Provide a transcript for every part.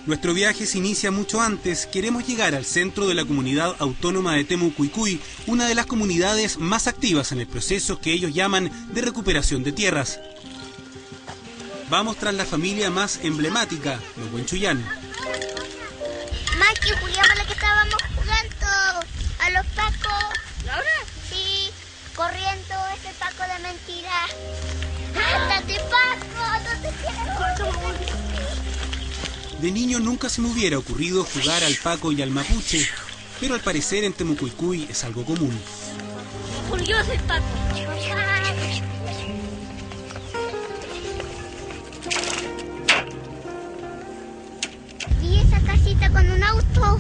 Nuestro viaje se inicia mucho antes. Queremos llegar al centro de la comunidad autónoma de Temucuicui, una de las comunidades más activas en el proceso que ellos llaman de recuperación de tierras. Vamos tras la familia más emblemática, los Huenchuyán. Maki, Julián, la que estábamos jugando a los pacos. ¿Laura? Sí, corriendo ese paco de mentira. ¡Ándate, Paco! ¡No te quiero! De niño nunca se me hubiera ocurrido jugar al paco y al mapuche, pero al parecer en Temucuicui es algo común. Yo soy Paco. Vi esa casita con un auto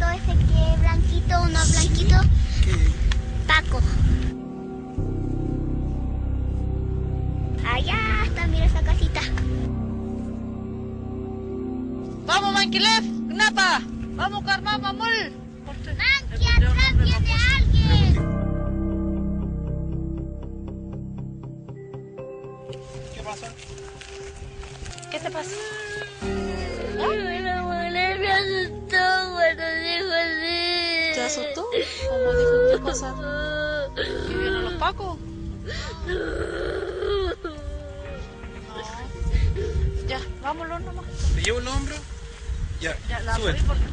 ese que es blanquito, uno blanquito. ¿Qué? Paco. Allá está, mira esa casita. ¡Vamos, Manquilef! ¡Gnapa! ¡Vamos, Carmán, mamul! ¡Manqui, atrás viene alguien! ¿Qué pasa? ¿Qué te pasa? La mujer me asustó cuando dijo así. ¿Te asustó? ¿Cómo dijo? ¿Qué pasa? ¿Que vienen los pacos? No. Ya, vámonos nomás. ¿Te llevo el hombro? Ya, Ya, la súbete. subí porque...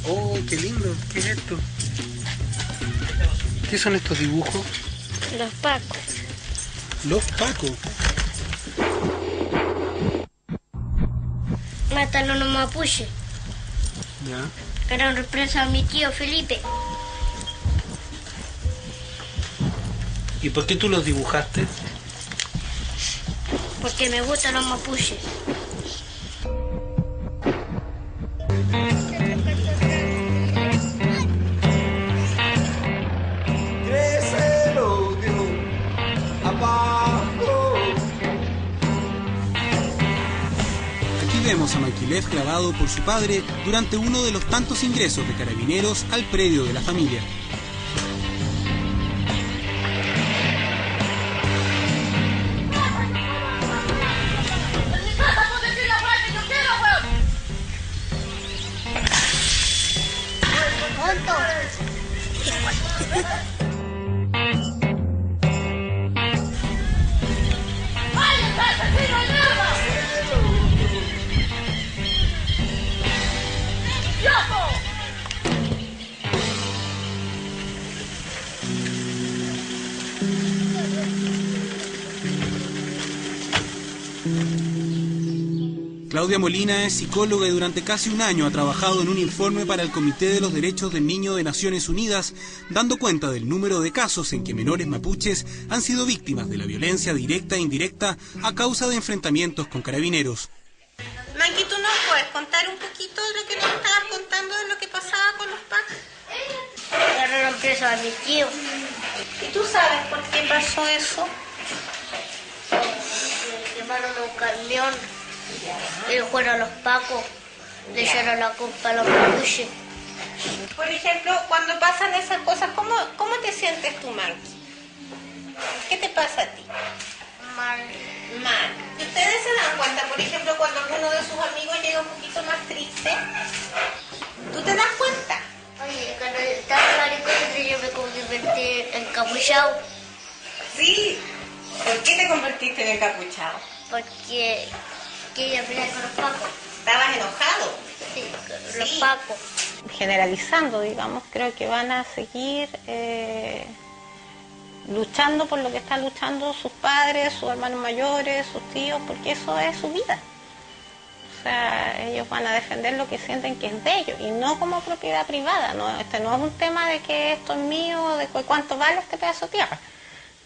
Oh, qué lindo. ¿Qué es esto? ¿Qué son estos dibujos? Los pacos. Los pacos. Matan a unos mapuches. Ya. Que eran represa a mi tío Felipe. ¿Y por qué tú los dibujaste? Porque me gustan los mapuches. Crece el odio abajo. Aquí vemos a Manquilef grabado por su padre durante uno de los tantos ingresos de carabineros al predio de la familia. Claudia Molina es psicóloga y durante casi un año ha trabajado en un informe para el Comité de los Derechos del Niño de Naciones Unidas, dando cuenta del número de casos en que menores mapuches han sido víctimas de la violencia directa e indirecta a causa de enfrentamientos con carabineros. Manqui, ¿tú nos puedes contar un poquito de lo que nos estabas contando de lo que pasaba con los pacos? Agarraron preso a mi tío. ¿Y tú sabes por qué pasó eso? Quemaron un camión. Y fueron los pacos. Le echaron la culpa a los mapuches. Por ejemplo, cuando pasan esas cosas, ¿cómo te sientes tú, Manqui? ¿Qué te pasa a ti? Mal. Mal. ¿Y ustedes se dan cuenta, por ejemplo, cuando alguno de sus amigos llega un poquito más triste? ¿Tú te das cuenta? Oye, cuando estaba maricón, yo me convertí en encapuchado. Sí. ¿Por qué te convertiste en encapuchado? Porque quería pelear con los pacos. ¿Estabas enojado? Sí, con los Sí. pacos. Generalizando, digamos, creo que van a seguir luchando por lo que están luchando sus padres, sus hermanos mayores, sus tíos, porque eso es su vida. O sea, ellos van a defender lo que sienten que es de ellos y no como propiedad privada. No, este no es un tema de que esto es mío, de cuánto vale este pedazo de tierra.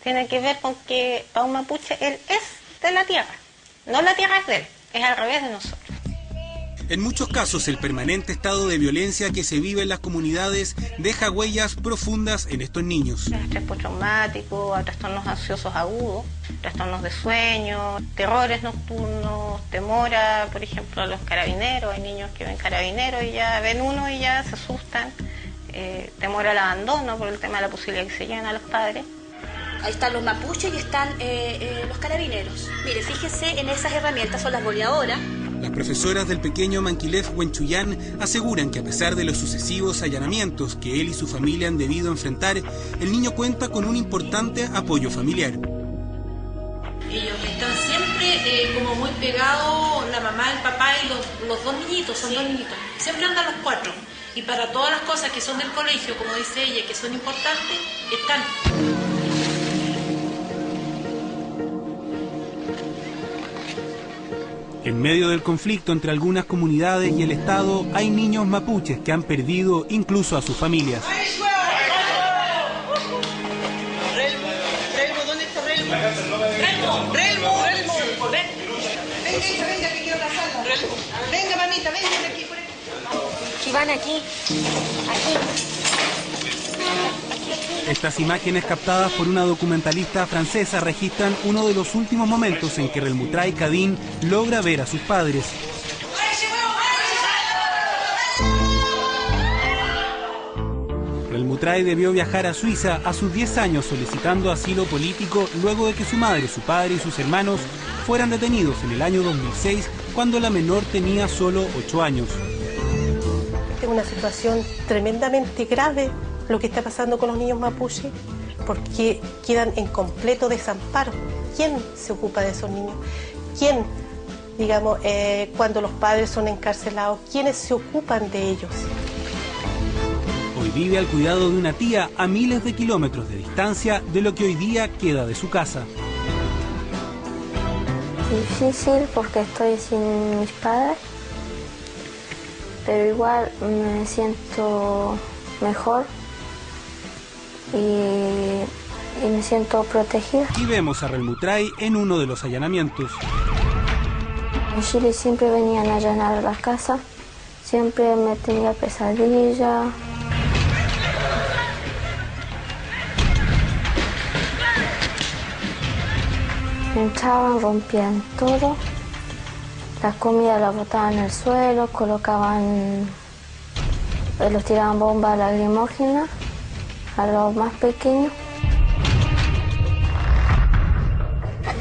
Tiene que ver con que para un mapuche él es de la tierra, no la tierra es de él, es al revés de nosotros. En muchos casos, el permanente estado de violencia que se vive en las comunidades deja huellas profundas en estos niños. Estrés postraumático, trastornos ansiosos agudos, trastornos de sueño, terrores nocturnos, temor a, por ejemplo, a los carabineros. Hay niños que ven carabineros y ya ven uno y ya se asustan. Temor al abandono por el tema de la posibilidad de que se lleven a los padres. Ahí están los mapuches y están los carabineros. Mire, fíjese en esas herramientas, son las boleadoras. Las profesoras del pequeño Manquilef Huenchuyán aseguran que a pesar de los sucesivos allanamientos que él y su familia han debido enfrentar, el niño cuenta con un importante apoyo familiar. Ellos están siempre como muy pegados, la mamá, el papá y los dos niñitos, son dos niñitos. Siempre andan los cuatro. Y para todas las cosas que son del colegio, como dice ella, que son importantes, están. En medio del conflicto entre algunas comunidades y el Estado, hay niños mapuches que han perdido incluso a sus familias. ¿Dónde está Relmo? Venga, que quiero casarla. Venga, mamita, venga por aquí. Si van aquí. Estas imágenes captadas por una documentalista francesa registran uno de los últimos momentos en que Relmutray Cadín logra ver a sus padres. Relmutray debió viajar a Suiza a sus 10 años solicitando asilo político luego de que su madre, su padre y sus hermanos fueran detenidos en el año 2006 cuando la menor tenía solo 8 años. Es una situación tremendamente grave lo que está pasando con los niños mapuches, porque quedan en completo desamparo. ¿Quién se ocupa de esos niños? ¿Quién, digamos, cuando los padres son encarcelados, quiénes se ocupan de ellos? Hoy vive al cuidado de una tía a miles de kilómetros de distancia de lo que hoy día queda de su casa. Difícil porque estoy sin mis padres, pero igual me siento mejor y me siento protegida. Y vemos a Relmutray en uno de los allanamientos. En Chile siempre venían a allanar las casas, siempre me tenía pesadilla. Entraban, rompían todo, la comida la botaban en el suelo, los tiraban bombas lacrimógenas a los más pequeños.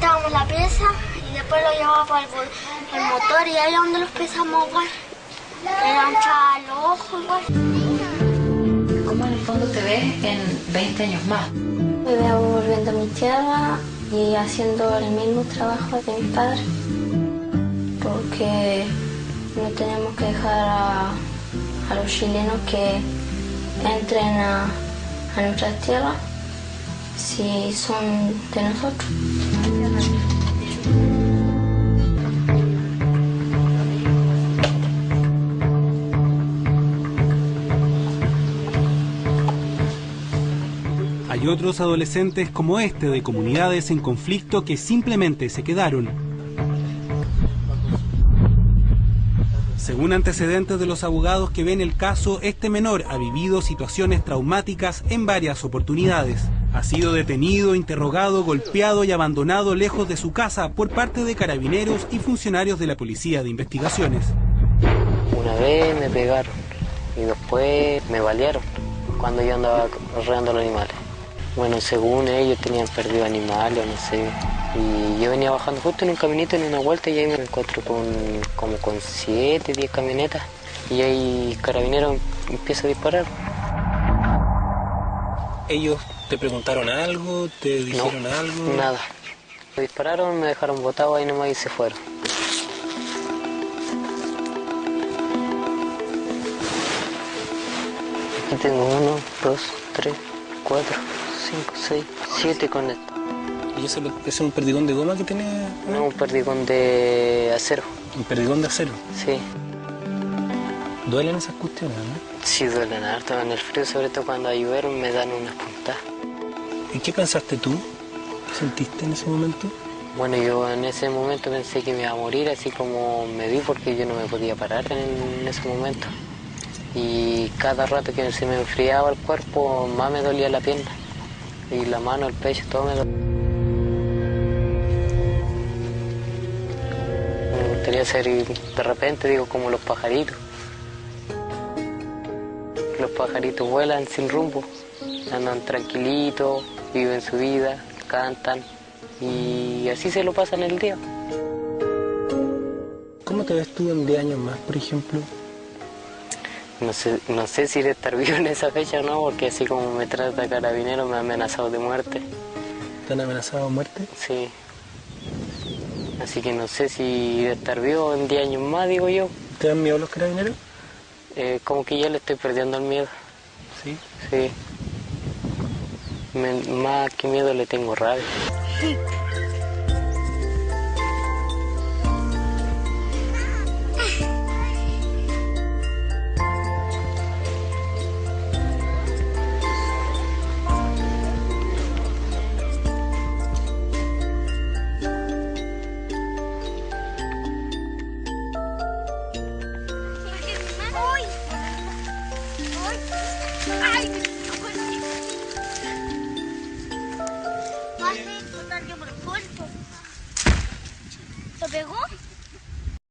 Dábamos la pieza y después lo llevaba para el motor y ahí es donde los empezamos igual. Le entraba los ojos igual. ¿Cómo en el fondo te ves en 20 años más? Me veo volviendo a mi tierra y haciendo el mismo trabajo de mi padre, porque no tenemos que dejar a los chilenos que entren a nuestras tierras si son de nosotros. Hay otros adolescentes como este de comunidades en conflicto que simplemente se quedaron. Según antecedentes de los abogados que ven el caso, este menor ha vivido situaciones traumáticas en varias oportunidades. Ha sido detenido, interrogado, golpeado y abandonado lejos de su casa por parte de carabineros y funcionarios de la Policía de Investigaciones. Una vez me pegaron y después me balearon cuando yo andaba arreando los animales. Bueno, según ellos tenían perdido animales o no sé. Y yo venía bajando justo en un caminito en una vuelta y ahí me encuentro como con 7, 10 camionetas. Y ahí Carabineros empieza a disparar. ¿Ellos te preguntaron algo? ¿Te dijeron algo? Nada. Me dispararon, me dejaron botado ahí nomás y se fueron. Aquí tengo 1, 2, 3, 4, 5, 6, 7 con esto. ¿Y eso es un perdigón de goma que tiene? No, un perdigón de acero. ¿Un perdigón de acero? Sí. ¿Duelen esas cuestiones, no? Sí, duelen harto. En el frío, sobre todo cuando llueve, me dan unas puntadas. ¿Y qué pensaste tú? ¿Qué sentiste en ese momento? Bueno, yo en ese momento pensé que me iba a morir, así como me vi, porque yo no me podía parar en ese momento. Y cada rato que se me enfriaba el cuerpo, más me dolía la pierna. Y la mano, el pecho, todo me dolía. Me gustaría ser, de repente, digo, como los pajaritos. Los pajaritos vuelan sin rumbo, andan tranquilitos, viven su vida, cantan. Y así se lo pasan el día. ¿Cómo te ves tú en 10 años más, por ejemplo? No sé si de estar vivo en esa fecha o no, porque así como me trata Carabineros, me ha amenazado de muerte. ¿Te han amenazado de muerte? Sí. Así que no sé si de estar vivo en 10 años más, digo yo. ¿Te dan miedo los Carabineros? Como que ya le estoy perdiendo el miedo. ¿Sí? Sí. Más que miedo le tengo rabia. ¿Lo pegó?